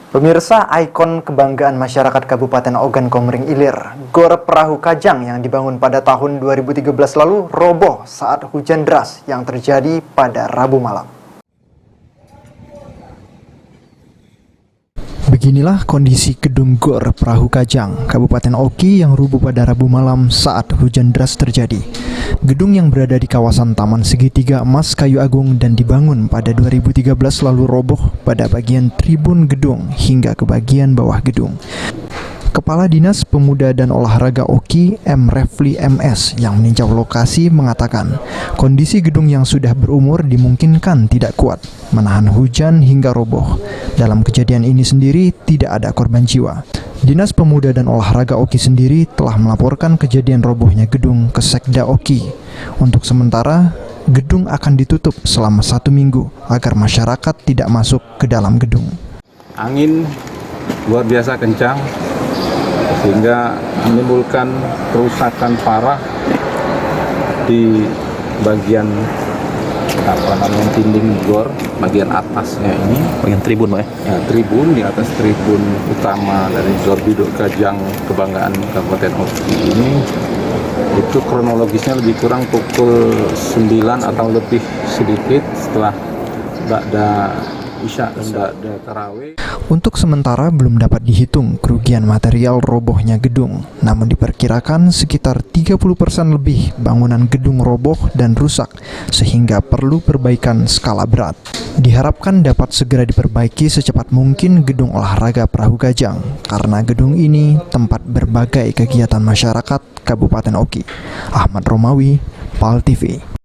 Pemirsa, ikon kebanggaan masyarakat Kabupaten Ogan Komering Ilir, Gor Perahu Kajang yang dibangun pada tahun 2013 lalu roboh saat hujan deras yang terjadi pada Rabu malam. Beginilah kondisi gedung Gor Perahu Kajang, Kabupaten Oki yang rubuh pada Rabu malam saat hujan deras terjadi. Gedung yang berada di kawasan Taman Segitiga Emas Kayu Agung dan dibangun pada 2013 lalu roboh pada bagian tribun gedung hingga ke bagian bawah gedung. Kepala Dinas Pemuda dan Olahraga Oki, M. Refli MS, yang meninjau lokasi mengatakan kondisi gedung yang sudah berumur dimungkinkan tidak kuat menahan hujan hingga roboh. Dalam kejadian ini sendiri tidak ada korban jiwa. Dinas Pemuda dan Olahraga Oki sendiri telah melaporkan kejadian robohnya gedung ke Sekda Oki. Untuk sementara, gedung akan ditutup selama 1 minggu agar masyarakat tidak masuk ke dalam gedung. Angin luar biasa kencang sehingga menimbulkan kerusakan parah di bagian dinding gor bagian atasnya ini, bagian tribun, Pak, ya, tribun di atas tribun utama dari Gor Biduk Kajang Kebanggaan Kabupaten Oki ini itu kronologisnya lebih kurang pukul 9 atau lebih sedikit setelah ba'da Isya dan ba'da tarawih. Untuk sementara belum dapat dihitung kerugian material robohnya gedung, namun diperkirakan sekitar 30% lebih bangunan gedung roboh dan rusak sehingga perlu perbaikan skala berat. Diharapkan dapat segera diperbaiki secepat mungkin gedung olahraga Perahu Kajang karena gedung ini tempat berbagai kegiatan masyarakat Kabupaten Oki. Ahmad Romawi, PAL TV.